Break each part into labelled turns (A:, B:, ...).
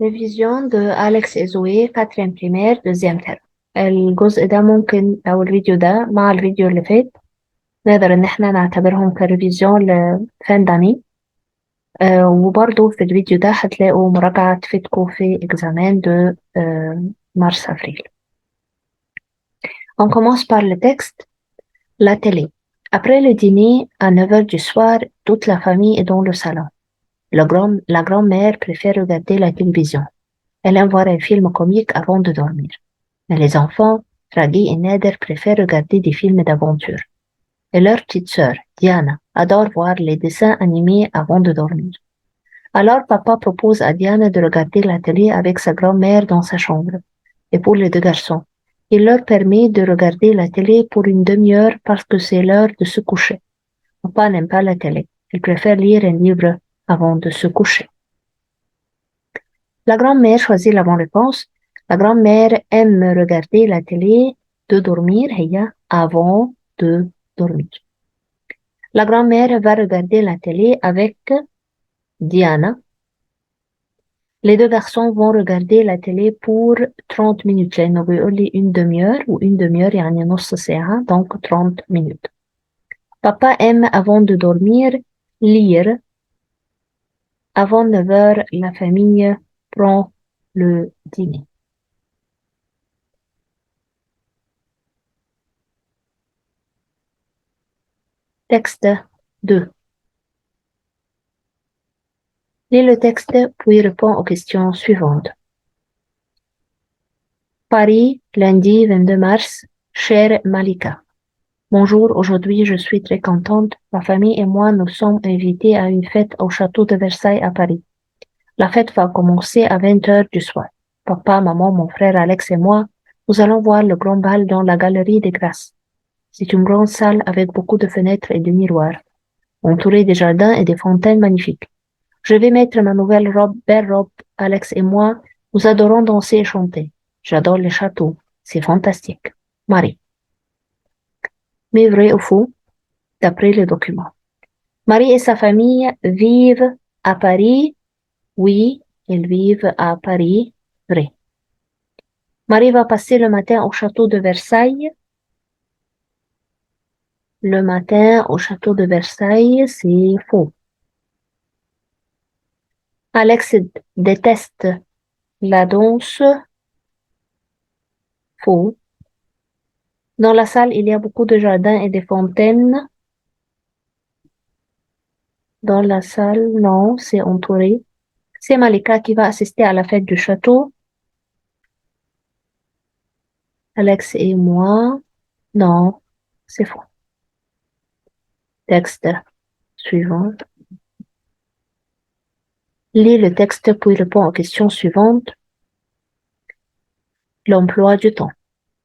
A: ريفيزيون de أليكس إزوي 4e primaire 2e terme. الجزء ده ممكن أو الفيديو ده مع الفيديو اللي فات نقدر إن احنا نعتبرهم كريفيزيون لفان داني. وبرضه في الفيديو ده هتلاقوا مراجعة تفيدكم في examen de mars-avril. On commence par le texte. La télé. Après le dîner, à 9 heures du soir, toute la famille est dans le salon. La grand-mère préfère regarder la télévision. Elle aime voir un film comique avant de dormir. Mais les enfants, Raghi et Nader, préfèrent regarder des films d'aventure. Et leur petite sœur, Diana, adore voir les dessins animés avant de dormir. Alors papa propose à Diana de regarder la télé avec sa grand-mère dans sa chambre. Et pour les deux garçons, il leur permet de regarder la télé pour une demi-heure parce que c'est l'heure de se coucher. Papa n'aime pas la télé. Il préfère lire un livre avant de se coucher. La grand-mère choisit la bonne réponse. La grand-mère aime regarder la télé de dormir, avant de dormir. La grand-mère va regarder la télé avec Diana. Les deux garçons vont regarder la télé pour 30 minutes. لأنه بيقول لي une demi-heure ou une demi-heure يعني نص ساعة donc 30 minutes. Papa aime avant de dormir lire. Avant 9 heures, la famille prend le dîner. Texte 2. Lis le texte puis réponds aux questions suivantes. Paris, lundi 22 mars. Chère Malika. Bonjour, aujourd'hui je suis très contente. Ma famille et moi nous sommes invités à une fête au château de Versailles à Paris. La fête va commencer à 20 heures du soir. Papa, maman, mon frère Alex et moi, nous allons voir le grand bal dans la galerie des Grâces. C'est une grande salle avec beaucoup de fenêtres et de miroirs, entourée des jardins et des fontaines magnifiques. Je vais mettre ma nouvelle robe, belle robe. Alex et moi, nous adorons danser et chanter. J'adore les châteaux. C'est fantastique. Marie. Mais vrai ou faux, d'après le document. Marie et sa famille vivent à Paris. Oui, ils vivent à Paris. Vrai. Marie va passer le matin au château de Versailles. Le matin au château de Versailles, c'est faux. Alex déteste la danse. Faux. Dans la salle, il y a beaucoup de jardins et des fontaines. Dans la salle, non, c'est entouré. C'est Malika qui va assister à la fête du château. Alex et moi, non, c'est faux. Texte suivant. Lis le texte puis réponds aux questions suivantes. L'emploi du temps.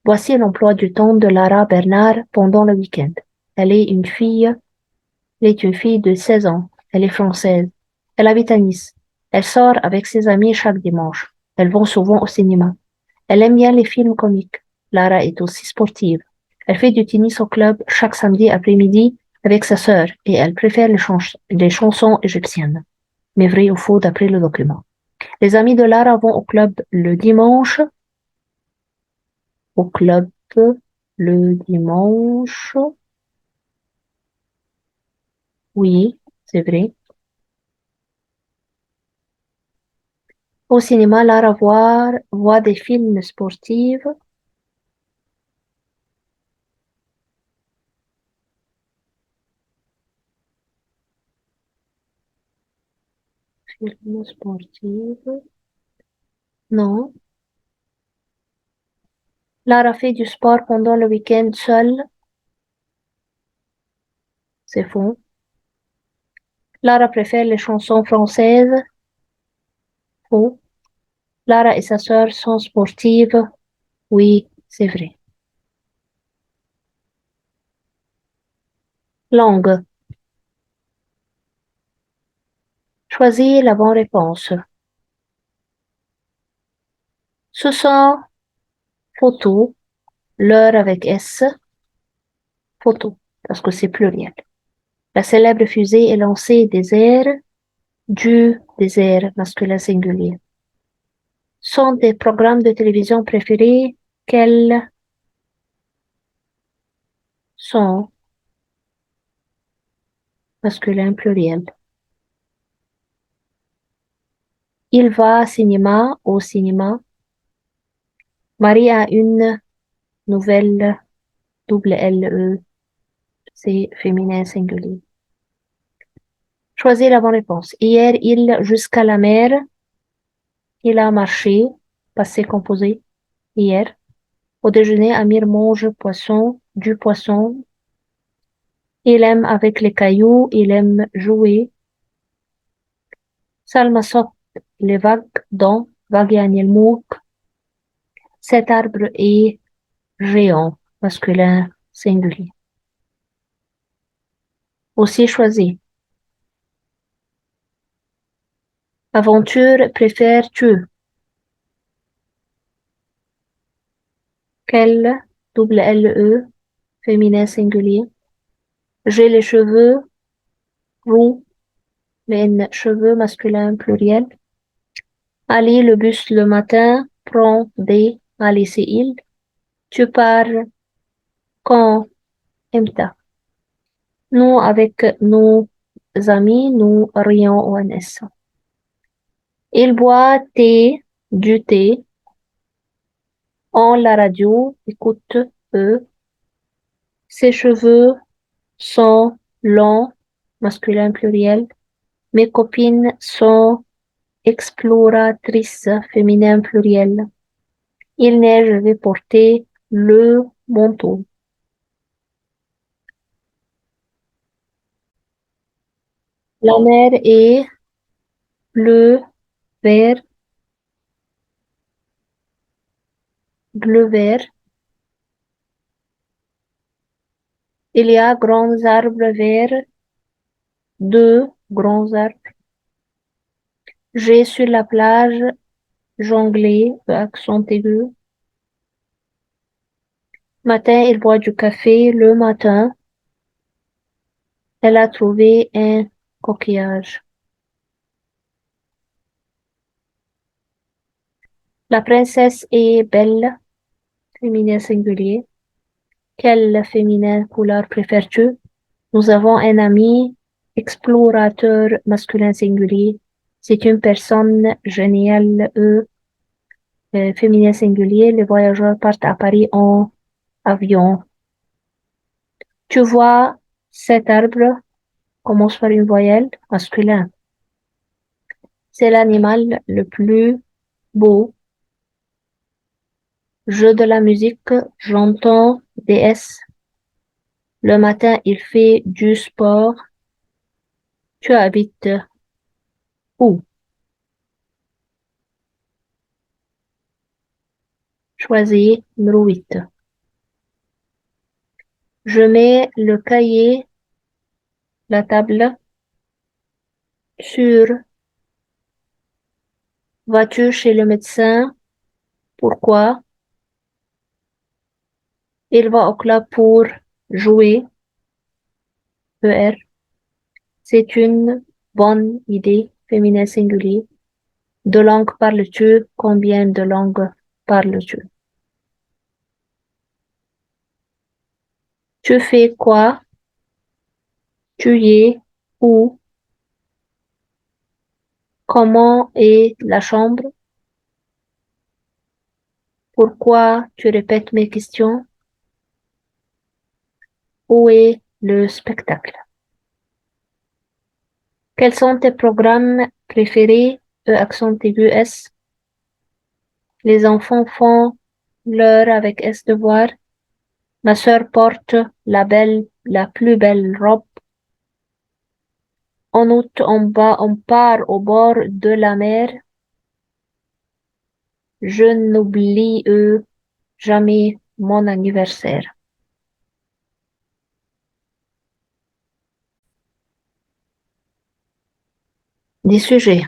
A: Voici l'emploi du temps de Lara Bernard pendant le week-end. Elle est une fille de 16 ans. Elle est française. Elle habite à Nice. Elle sort avec ses amis chaque dimanche. Elles vont souvent au cinéma. Elle aime bien les films comiques. Lara est aussi sportive. Elle fait du tennis au club chaque samedi après-midi avec sa sœur et elle préfère les chansons égyptiennes. Mais vrai ou faux d'après le document. Les amis de Lara vont au club le dimanche. Au club le dimanche. Oui, c'est vrai. Au cinéma, Lara voit des films sportifs. Films sportifs. Non. Lara fait du sport pendant le week-end seule. C'est faux. Lara préfère les chansons françaises. Faux. Lara et sa sœur sont sportives. Oui, c'est vrai. Langue. Choisis la bonne réponse. Ce sont photos, l'heure avec S, photo, parce que c'est pluriel. La célèbre fusée est lancée des airs, du désert masculin singulier. Sont des programmes de télévision préférés? Quels sont masculin pluriel? Il va cinéma au cinéma. Marie a une nouvelle double L-E, c'est féminin singulier. Choisis la bonne réponse. Hier, il jusqu'à la mer. Il a marché, passé composé, hier. Au déjeuner, Amir mange poisson, du poisson. Il aime avec les cailloux, il aime jouer. Salma saute les vagues dans vague يعني الموج. Cet arbre est géant, masculin, singulier. Aussi choisi. Aventure préfères-tu? Quel double L-E, féminin singulier. J'ai les cheveux roux, les cheveux masculin pluriel. Ali, le bus le matin, prend des Ali, c'est il. Tu pars quand imta. Nous, avec nos amis, nous rions au NS. Il boit thé, du thé. En la radio, écoute eux. Ses cheveux sont longs, masculin pluriel. Mes copines sont exploratrices, féminin pluriel. Il neige, je vais porter le manteau. La mer est bleu, vert, bleu, vert. Il y a grands arbres verts, deux grands arbres. J'ai sur la plage jonglé, accent aigu. Matin, il boit du café. Le matin, elle a trouvé un coquillage. La princesse est belle, féminin singulier. Quelle féminin couleur préfères-tu? Nous avons un ami explorateur masculin singulier. C'est une personne géniale, féminin singulier. Les voyageurs partent à Paris en avion. Tu vois cet arbre commence par une voyelle masculin. C'est l'animal le plus beau. Jeu de la musique, j'entends des S. Le matin, il fait du sport. Tu habites où? Choisis numéro 8. Je mets le cahier, la table, sur. Vas-tu chez le médecin? Pourquoi? Il va au club pour jouer. ER. C'est une bonne idée, féminin singulier. De langues parles-tu? Combien de langues parles-tu? Tu fais quoi? Tu y es où? Comment est la chambre? Pourquoi tu répètes mes questions? Où est le spectacle? Quels sont tes programmes préférés? Accent aigu S. Les enfants font leur avec S devoir. Ma sœur porte la plus belle robe. En août, on part au bord de la mer. Je n'oublie jamais mon anniversaire. Des sujets.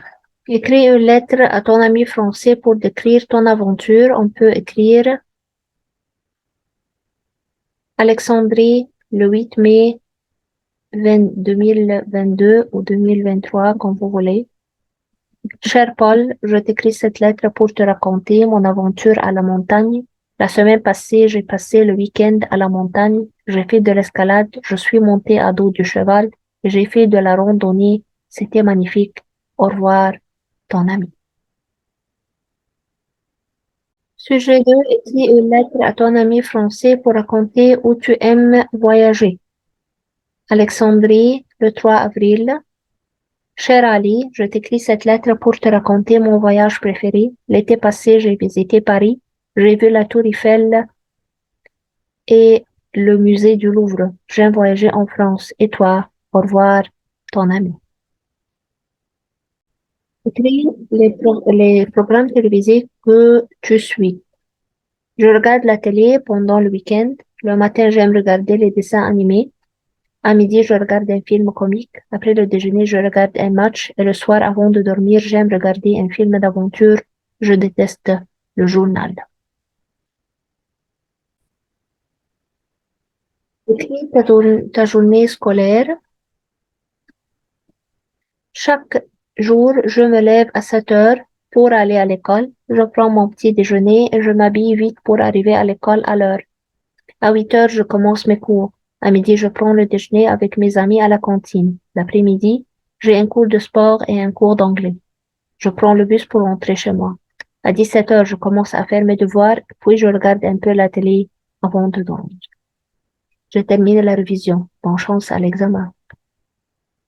A: Écris une lettre à ton ami français pour décrire ton aventure. On peut écrire Alexandrie le 8 mai 2022 ou 2023, comme vous voulez. Cher Paul, je t'écris cette lettre pour te raconter mon aventure à la montagne. La semaine passée, j'ai passé le week-end à la montagne. J'ai fait de l'escalade, je suis monté à dos du cheval et j'ai fait de la randonnée. C'était magnifique. Au revoir, ton ami. Sujet 2, écris une lettre à ton ami français pour raconter où tu aimes voyager. Alexandrie, le 3 avril. Cher Ali, je t'écris cette lettre pour te raconter mon voyage préféré. L'été passé, j'ai visité Paris. J'ai vu la Tour Eiffel et le musée du Louvre. J'aime voyager en France. Et toi? Au revoir, ton ami. Écris les programmes télévisés que tu suis. Je regarde la télé pendant le week-end. Le matin, j'aime regarder les dessins animés. À midi, je regarde un film comique. Après le déjeuner, je regarde un match. Et le soir, avant de dormir, j'aime regarder un film d'aventure. Je déteste le journal. Écris ta journée scolaire. Chaque jour, je me lève à 7 heures pour aller à l'école. Je prends mon petit déjeuner et je m'habille vite pour arriver à l'école à l'heure. À 8 heures, je commence mes cours. À midi, je prends le déjeuner avec mes amis à la cantine. L'après-midi, j'ai un cours de sport et un cours d'anglais. Je prends le bus pour rentrer chez moi. À 17 heures, je commence à faire mes devoirs, puis je regarde un peu la télé avant de dormir. Je termine la révision. Bonne chance à l'examen.